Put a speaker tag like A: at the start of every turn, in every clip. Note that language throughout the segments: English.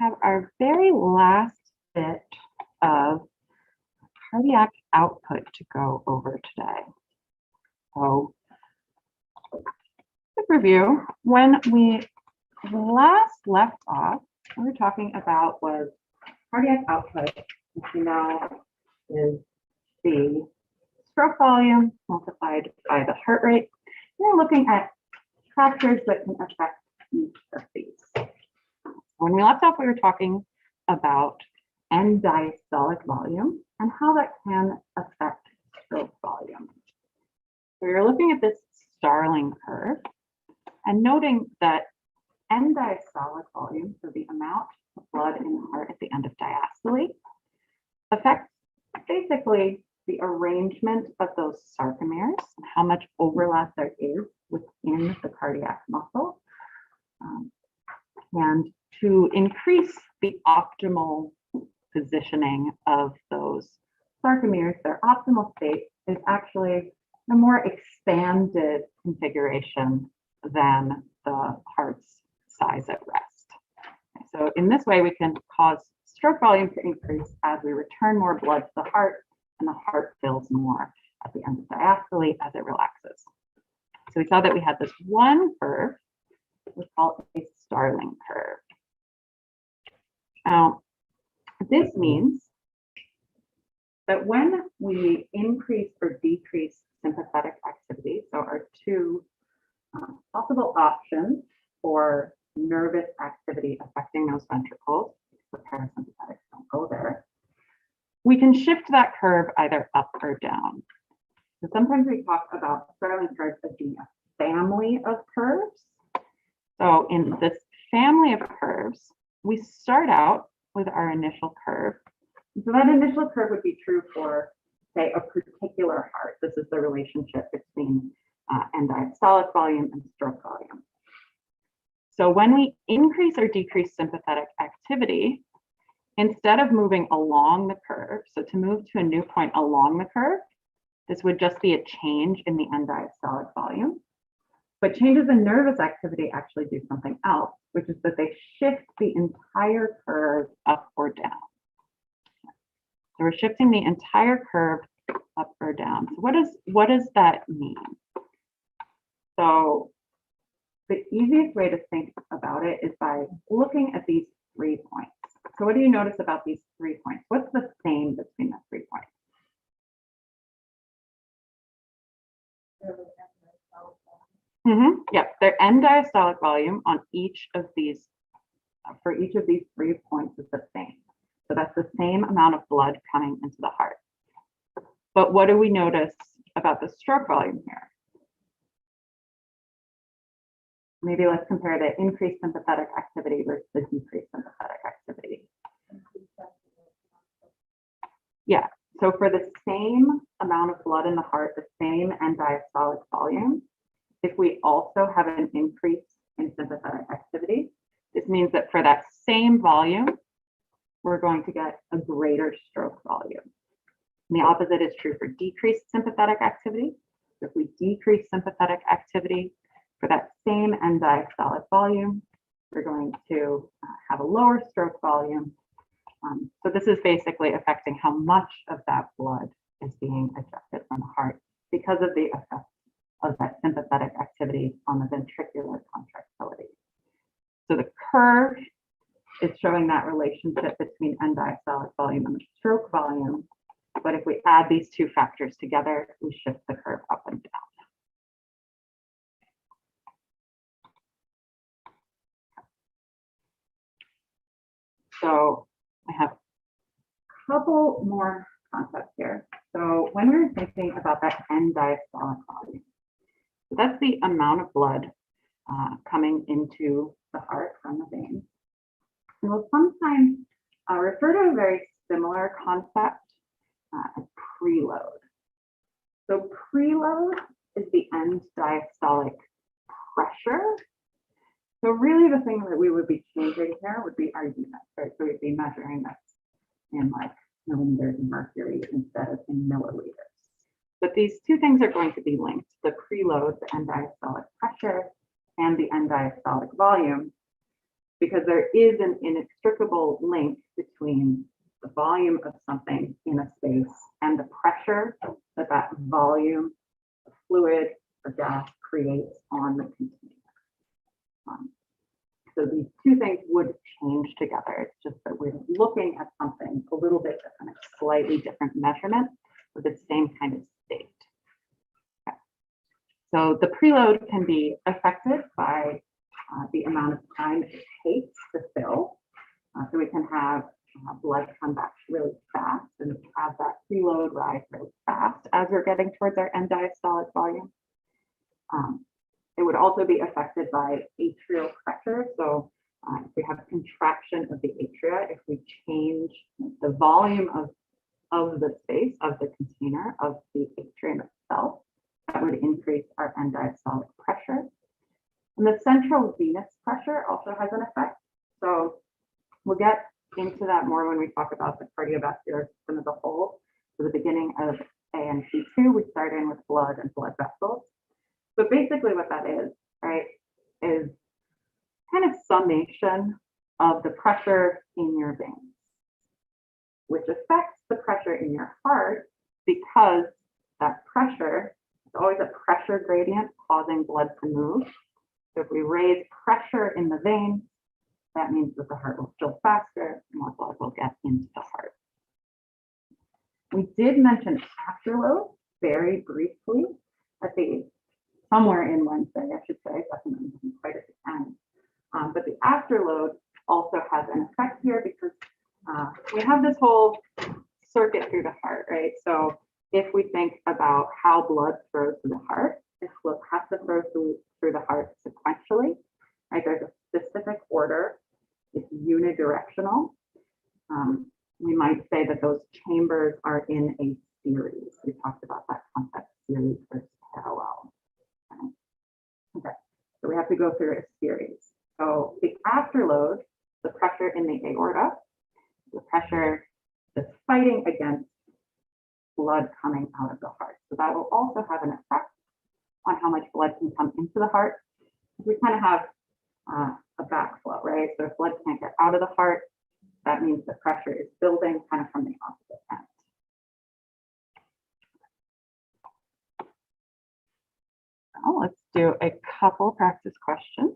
A: have our very last bit of cardiac output to go over today. So, quick review. When we last left off, what we were talking about was cardiac output, which we know is the stroke volume multiplied by the heart rate. We're looking at factors that can affect each of these. When we left off, we were talking about end diastolic volume and how that can affect stroke volume. So you're looking at this Starling curve and noting that end diastolic volume, so the amount of blood in the heart at the end of diastole, affects basically the arrangement of those sarcomeres and how much overlap there is within the cardiac muscle. And to increase the optimal positioning of those sarcomeres, their optimal state is actually a more expanded configuration than the heart's size at rest. So in this way, we can cause stroke volume to increase as we return more blood to the heart, and the heart fills more at the end of diastole as it relaxes. So we saw that we had this one curve, we call it a Starling curve. Now, this means that when we increase or decrease sympathetic activity, so our two possible options for nervous activity affecting those ventricles, the parasympathetic don't go there, we can shift that curve either up or down. So sometimes we talk about Starling curves as being a family of curves. So in this family of curves, we start out with our initial curve. So that initial curve would be true for, say, a particular heart. This is the relationship between end diastolic volume and stroke volume. So when we increase or decrease sympathetic activity, instead of moving along the curve, so to move to a new point along the curve, this would just be a change in the end diastolic volume. But changes in nervous activity actually do something else, which is that they shift the entire curve up or down. So we're shifting the entire curve up or down. So what does that mean? So the easiest way to think about it is by looking at these 3 points. So what do you notice about these 3 points? What's the same between the 3 points? Yep, their end diastolic volume on each of these, for each of these 3 points is the same. So that's the same amount of blood coming into the heart. But what do we notice about the stroke volume here? Maybe let's compare the increased sympathetic activity versus the decreased sympathetic activity. Yeah, so for the same amount of blood in the heart, the same end diastolic volume, if we also have an increase in sympathetic activity, this means that for that same volume, we're going to get a greater stroke volume. And the opposite is true for decreased sympathetic activity. If we decrease sympathetic activity for that same end diastolic volume, we're going to have a lower stroke volume. So this is basically affecting how much of that blood is being ejected from the heart because of the effect of that sympathetic activity on the ventricular contractility. So the curve is showing that relationship between end diastolic volume and the stroke volume. But if we add these two factors together, we shift the curve up and down. So I have a couple more concepts here. So when we're thinking about that end diastolic volume, so that's the amount of blood coming into the heart from the veins. And we'll sometimes refer to a very similar concept as preload. So preload is the end diastolic pressure. So really the thing that we would be changing here would be our units, right? So we'd be measuring this in like millimeters of mercury instead of in milliliters. But these two things are going to be linked. The preload, the end diastolic pressure, and the end diastolic volume because there is an inextricable link between the volume of something in a space and the pressure that that volume of fluid or gas creates on the container. So these two things would change together. It's just that we're looking at something a little bit different, a slightly different measurement with the same kind of state. Okay. So the preload can be affected by the amount of time it takes to fill. So we can have blood come back really fast and have that preload rise really fast as we're getting towards our end diastolic volume. It would also be affected by atrial pressure. So if we have contraction of the atria, if we change the volume of the space, of the container, of the atrium itself, that would increase our end diastolic pressure. And the central venous pressure also has an effect. So we'll get into that more when we talk about the cardiovascular system as a whole. So the beginning of A&P 2, we start in with blood and blood vessels. So basically what that is, right, is kind of summation of the pressure in your veins, which affects the pressure in your heart because that pressure is always a pressure gradient causing blood to move. So if we raise pressure in the veins, that means that the heart will fill faster, more blood will get into the heart. We did mention afterload very briefly at the somewhere in Wednesday, I should say, definitely quite at the end. But the afterload also has an effect here because we have this whole circuit through the heart, right? So if we think about how blood flows through the heart, it has to flow through the heart sequentially, right? There's a specific order. It's unidirectional. We might say that those chambers are in a series. We talked about that concept, series versus parallel. Okay, so we have to go through a series. So the afterload, the pressure in the aorta, the pressure that's fighting against blood coming out of the heart. So that will also have an effect on how much blood can come into the heart. We kind of have a backflow, right? So if blood can't get out of the heart, that means the pressure is building kind of from the opposite end. So let's do a couple practice questions.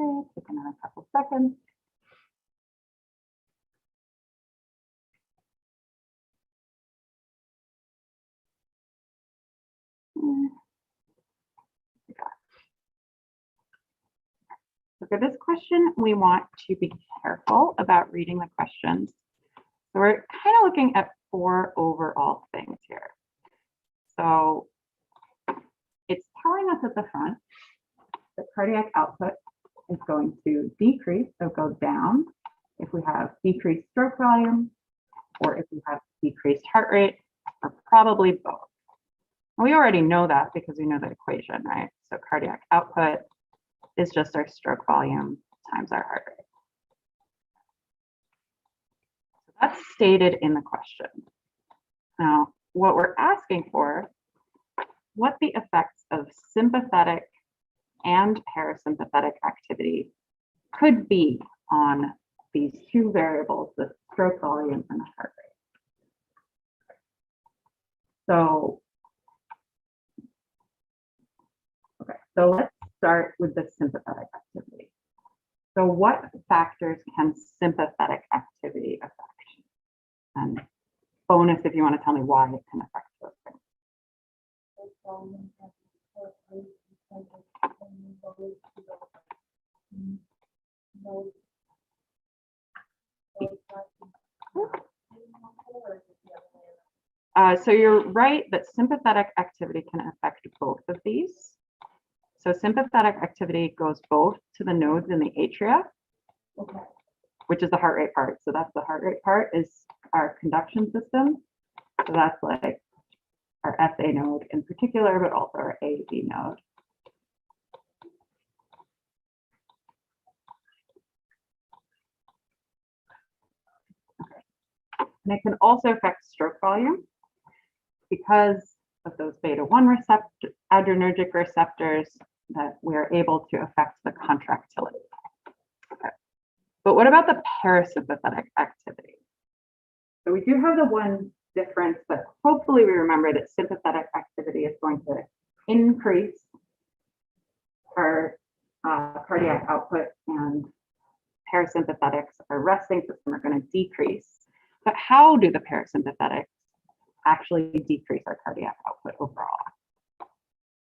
A: Okay, take another couple seconds. So for this question, we want to be careful about reading the questions. So we're kind of looking at 4 overall things here. So it's telling us at the front that cardiac output is going to decrease, so go down if we have decreased stroke volume or if we have decreased heart rate, or probably both. And we already know that because we know the equation, right? So cardiac output is just our stroke volume times our heart rate. So that's stated in the question. Now, what we're asking for, what the effects of sympathetic and parasympathetic activity could be on these 2 variables, the stroke volume and the heart rate. So So let's start with the sympathetic activity. So what factors can sympathetic activity affect? And bonus if you want to tell me why it can affect those things. So you're right that sympathetic activity can affect both of these. So sympathetic activity goes both to the nodes in the atria, which is the heart rate part. So that's the heart rate part is our conduction system. So that's like our SA node in particular, but also our AB node. And it can also affect stroke volume because of those beta-1 adrenergic receptors that we're able to affect the contractility. Okay. But what about the parasympathetic activity? So we do have the one difference, but hopefully we remember that sympathetic activity is going to increase our cardiac output and parasympathetics, our resting system, are going to decrease. But how do the parasympathetics actually decrease our cardiac output overall?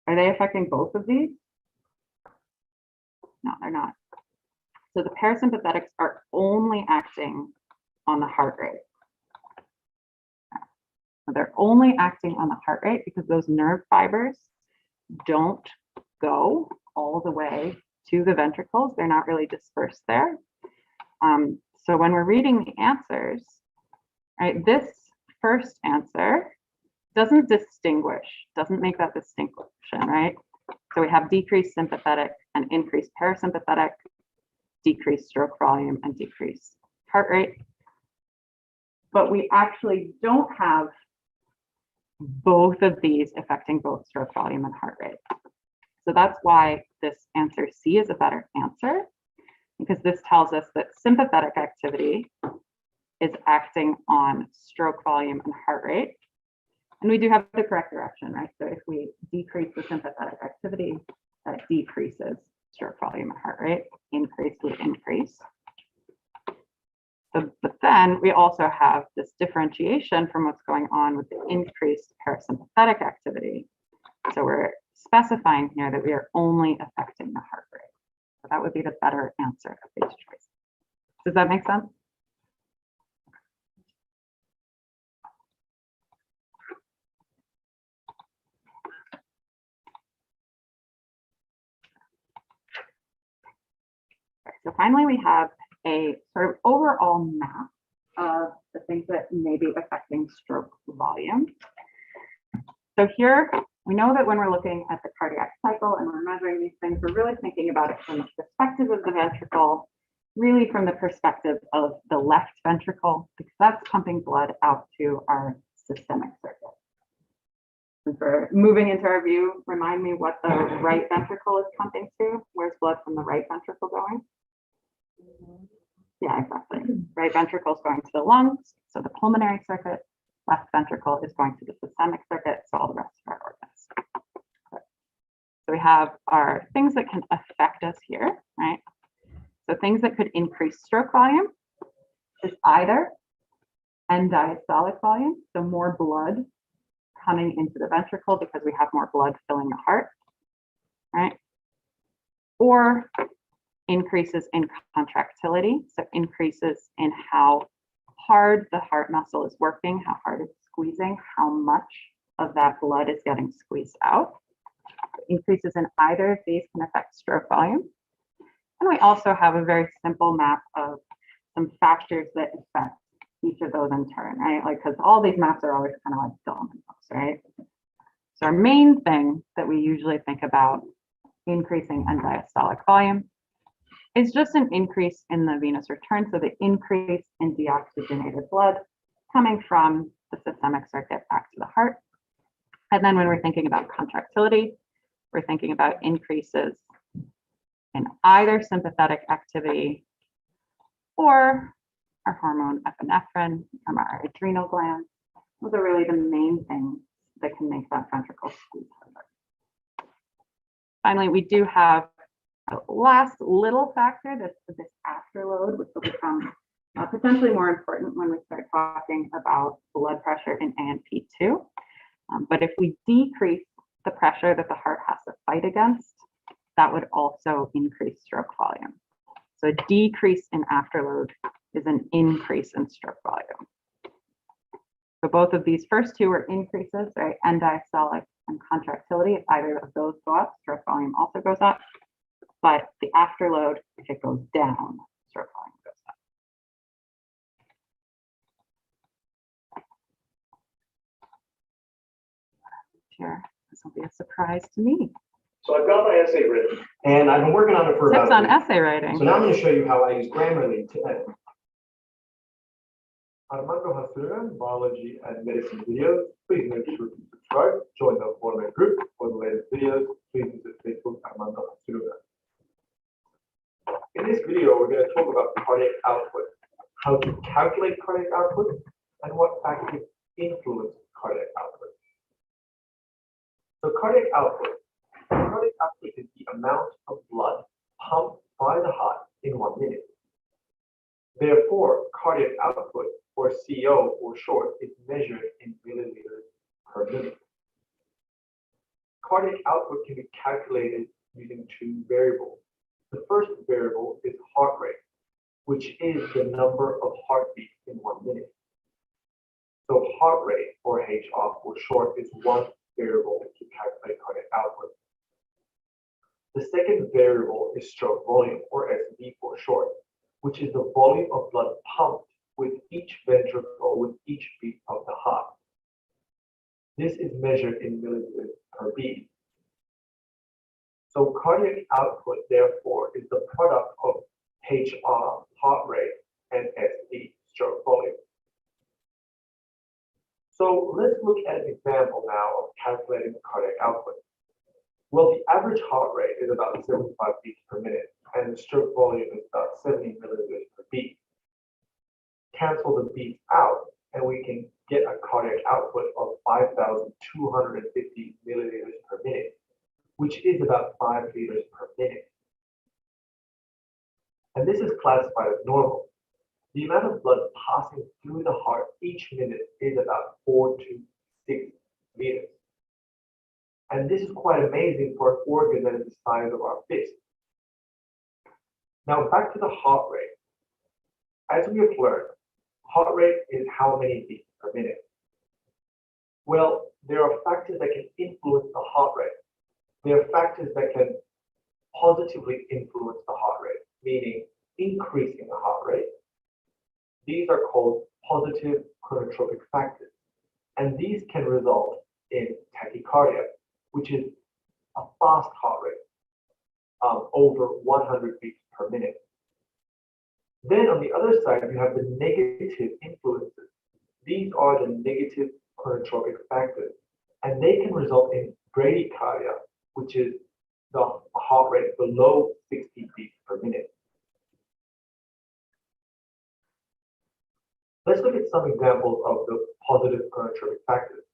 A: Are they affecting both of these? No, they're not. So the parasympathetics are only acting on the heart rate. They're only acting on the heart rate because those nerve fibers don't go all the way to the ventricles. They're not really dispersed there. So when we're reading the answers, right, this first answer doesn't distinguish, doesn't make that distinction, right? So we have decreased sympathetic and increased parasympathetic, decreased stroke volume and decreased heart rate. But we actually don't have both of these affecting both stroke volume and heart rate. So that's why this answer C is a better answer, because this tells us that sympathetic activity is acting on stroke volume and heart rate. And we do have the correct direction, right? So if we decrease the sympathetic activity, that decreases stroke volume and heart rate, increase would increase. But then we also have this differentiation from what's going on with the increased parasympathetic activity. So we're specifying here that we are only affecting the heart rate. So that would be the better answer of these choices. Does that make sense? Okay, so finally, we have a sort of overall map of the things that may be affecting stroke volume. So here, we know that when we're looking at the cardiac cycle and we're measuring these things, we're really thinking about it from the perspective of the ventricle, really from the perspective of the left ventricle, because that's pumping blood out to our systemic circuit. And for moving into our view, remind me what the right ventricle is pumping to. Where's blood from the right ventricle going? Yeah, exactly. Right ventricle is going to the lungs, so the pulmonary circuit. Left ventricle is going to the systemic circuit, so all the rest of our organs. Okay. So we have our things that can affect us here, right? So things that could increase stroke volume is either end diastolic volume, so more blood coming into the ventricle because we have more blood filling the heart, right? Or increases in contractility, so increases in how hard the heart muscle is working, how hard it's squeezing, how much of that blood is getting squeezed out. Increases in either of these can affect stroke volume. And we also have a very simple map of some factors that affect each of those in turn, right? Like, because all these maps are always kind of like dominoes, right? So our main thing that we usually think about increasing end diastolic volume is just an increase in the venous return, so the increase in deoxygenated blood coming from the systemic circuit back to the heart. And then when we're thinking about contractility, we're thinking about increases in either sympathetic activity or our hormone epinephrine from our adrenal glands. Those are really the main things that can make that ventricle squeeze harder. Finally, we do have a last little factor, this afterload, which will become potentially more important when we start talking about blood pressure in A&P2. But if we decrease the pressure that the heart has to fight against, that would also increase stroke volume. So a decrease in afterload is an increase in stroke volume. So both of these first two are increases, right? End-diastolic and contractility. If either of those go up, stroke volume also goes up. But the afterload, if it goes down, stroke volume goes up. Sure, this will be a surprise to me.
B: So I've got my essay written, and I've been working on it for
A: Tips
B: about
A: on essay writing.
B: So now I'm going to show you how I use Grammarly to edit. Armando Hasura, biology and medicine videos. Please make sure to subscribe. Join the format group for the latest videos. Please visit Facebook Armando Hasura. In this video, we're going to talk about cardiac output, how to calculate cardiac output, and what factors influence cardiac output. So cardiac output is the amount of blood pumped by the heart in 1 minute. Therefore, cardiac output, or CO for short, is measured in milliliters per minute. Cardiac output can be calculated using two variables. The first variable is heart rate, which is the number of heartbeats in 1 minute. So heart rate, or HR for short, is one variable to calculate cardiac output. The second variable is stroke volume, or SV for short, which is the volume of blood pumped with each ventricle, with each beat of the heart. This is measured in milliliters per beat. So cardiac output, therefore, is the product of HR, heart rate, and SV, stroke volume. So let's look at an example now of calculating cardiac output. Well, the average heart rate is about 75 beats per minute, and the stroke volume is about 70 milliliters per beat. Cancel the beats out, and we can get a cardiac output of 5,250 milliliters per minute, which is about 5 liters per minute. And this is classified as normal. The amount of blood passing through the heart each minute is about 4 to 6 liters. And this is quite amazing for an organ that is the size of our fist. Now back to the heart rate. As we have learned, heart rate is how many beats per minute. Well, there are factors that can influence the heart rate. There are factors that can positively influence the heart rate, meaning increasing the heart rate. These are called positive chronotropic factors, and these can result in tachycardia, which is a fast heart rate, over 100 beats per minute. Then on the other side, you have the negative influences. These are the negative chronotropic factors, and they can result in bradycardia, which is the heart rate below 60 beats per minute. Let's look at some examples of the positive chronotropic factors.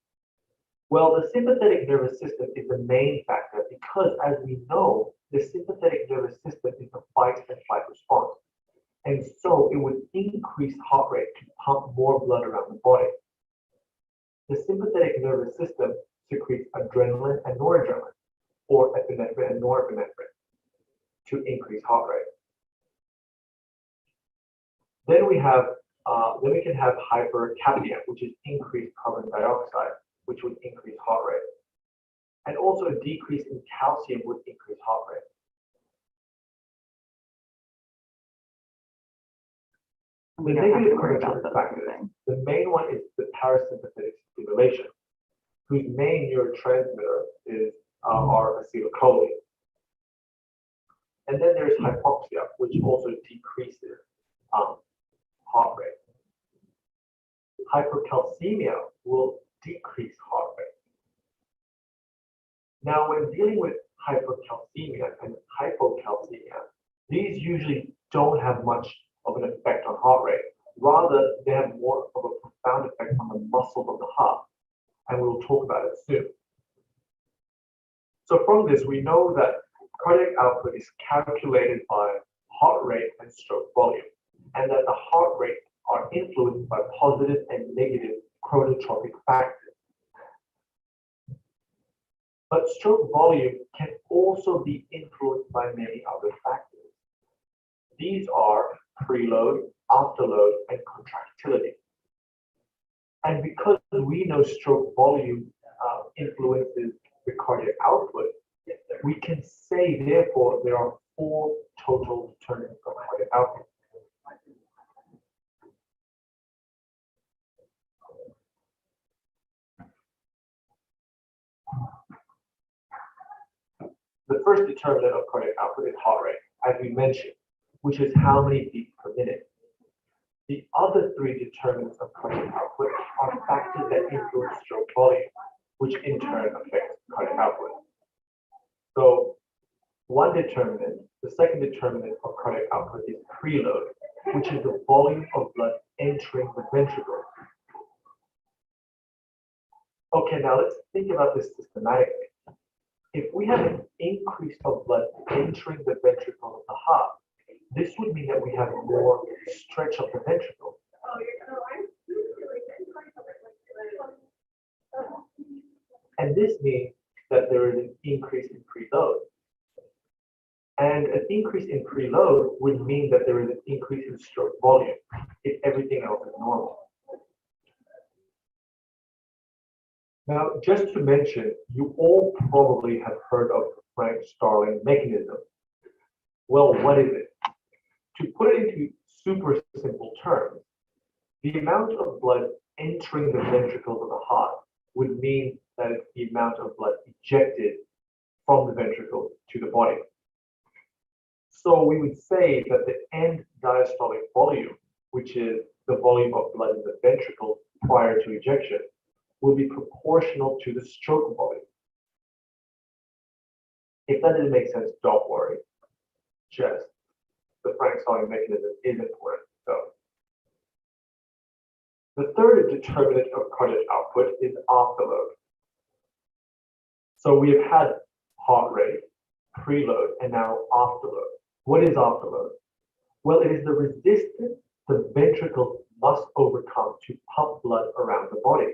B: Well, the sympathetic nervous system is the main factor because, as we know, the sympathetic nervous system is the fight and flight response. And so it would increase heart rate to pump more blood around the body. The sympathetic nervous system secretes adrenaline and noradrenaline, or epinephrine and norepinephrine, to increase heart rate. Then we can have hypercapnia, which is increased carbon dioxide, which would increase heart rate. And also a decrease in calcium would increase heart rate. The negative chronotropic factors, the main one is the parasympathetic stimulation, whose main neurotransmitter is our acetylcholine. And then there's hypoxia, which also decreases heart rate. Hypercalcemia will decrease heart rate. Now, when dealing with hypercalcemia and hypocalcemia, these usually don't have much of an effect on heart rate. Rather, they have more of a profound effect on the muscles of the heart, and we'll talk about it soon. So from this, we know that cardiac output is calculated by heart rate and stroke volume, and that the heart rate are influenced by positive and negative chronotropic factors. But stroke volume can also be influenced by many other factors. These are preload, afterload, and contractility. And because we know stroke volume influences the cardiac output, we can say, therefore, there are 4 total determinants of cardiac output. The first determinant of cardiac output is heart rate, as we mentioned, which is how many beats per minute. The other 3 determinants of cardiac output are factors that influence stroke volume, which in turn affects cardiac output. So the second determinant of cardiac output is preload, which is the volume of blood entering the ventricle. Okay, now let's think about this systematically. If we have an increase of blood entering the ventricle of the heart, this would mean that we have more stretch of the ventricle. And this means that there is an increase in preload. And an increase in preload would mean that there is an increase in stroke volume if everything else is normal. Now, just to mention, you all probably have heard of the Frank-Starling mechanism. Well, what is it? To put it into super simple terms, the amount of blood entering the ventricles of the heart would mean that it's the amount of blood ejected from the ventricle to the body. So we would say that the end diastolic volume, which is the volume of blood in the ventricle prior to ejection, will be proportional to the stroke volume. If that didn't make sense, don't worry. Just the Frank-Starling mechanism is important. So the third determinant of cardiac output is afterload. So we have had heart rate, preload, and now afterload. What is afterload? Well, it is the resistance the ventricle must overcome to pump blood around the body.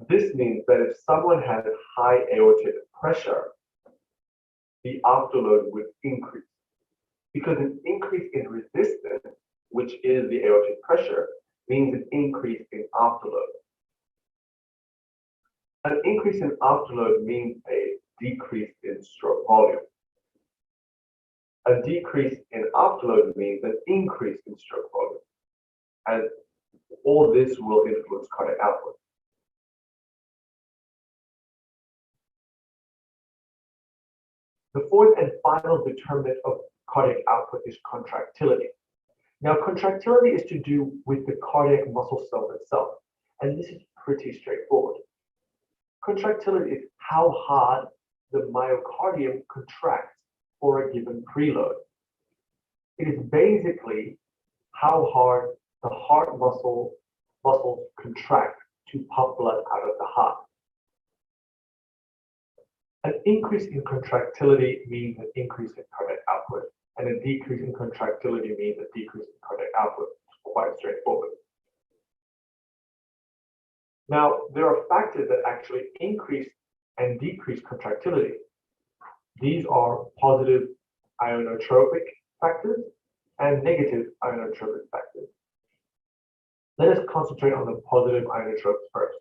B: This means that if someone has high aortic pressure, the afterload would increase. Because an increase in resistance, which is the aortic pressure, means an increase in afterload. An increase in afterload means a decrease in stroke volume. A decrease in afterload means an increase in stroke volume. And all this will influence cardiac output. The fourth and final determinant of cardiac output is contractility. Now, contractility is to do with the cardiac muscle cell itself, and this is pretty straightforward. Contractility is how hard the myocardium contracts for a given preload. It is basically how hard the heart muscles contract to pump blood out of the heart. An increase in contractility means an increase in cardiac output, and a decrease in contractility means a decrease in cardiac output. It's quite straightforward. Now, there are factors that actually increase and decrease contractility. These are positive ionotropic factors and negative ionotropic factors. Let us concentrate on the positive inotropes first.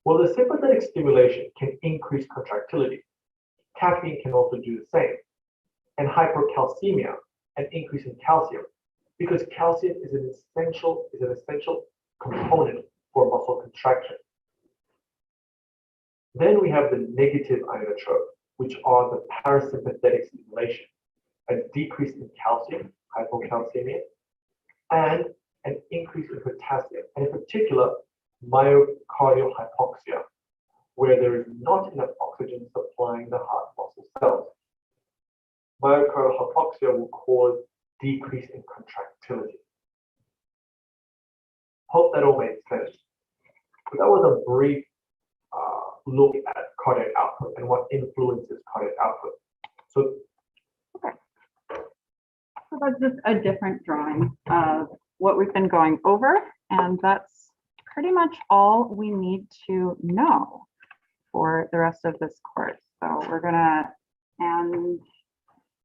B: Well, the sympathetic stimulation can increase contractility. Caffeine can also do the same. And hypercalcemia, an increase in calcium, because calcium is an essential component for muscle contraction. Then we have the negative inotropes, which are the parasympathetic stimulation, a decrease in calcium, hypocalcemia, and an increase in potassium, and in particular, myocardial hypoxia, where there is not enough oxygen supplying the heart muscle cells. Myocardial hypoxia will cause decrease in contractility. Hope that all makes sense. So that was a brief look at cardiac output and what influences cardiac output. So
A: So that's just a different drawing of what we've been going over, and that's pretty much all we need to know for the rest of this course. So we're gonna end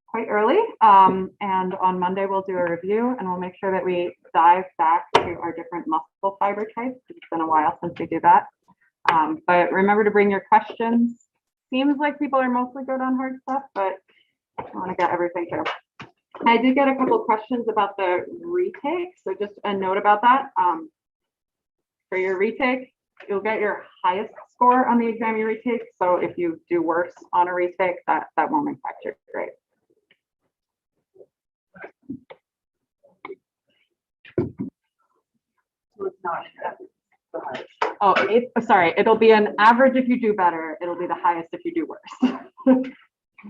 A: quite early, and on Monday we'll do a review, and we'll make sure that we dive back to our different muscle fiber types. It's been a while since we do that. But remember to bring your questions. Seems like people are mostly good on hard stuff, but I want to get everything through. I did get a couple of questions about the retake, so just a note about that. For your retake, you'll get your highest score on the exam you retake. So if you do worse on a retake, that won't impact your grade.
C: So it's not the highest.
A: Oh, sorry, it'll be an average if you do better. It'll be the highest if you do worse.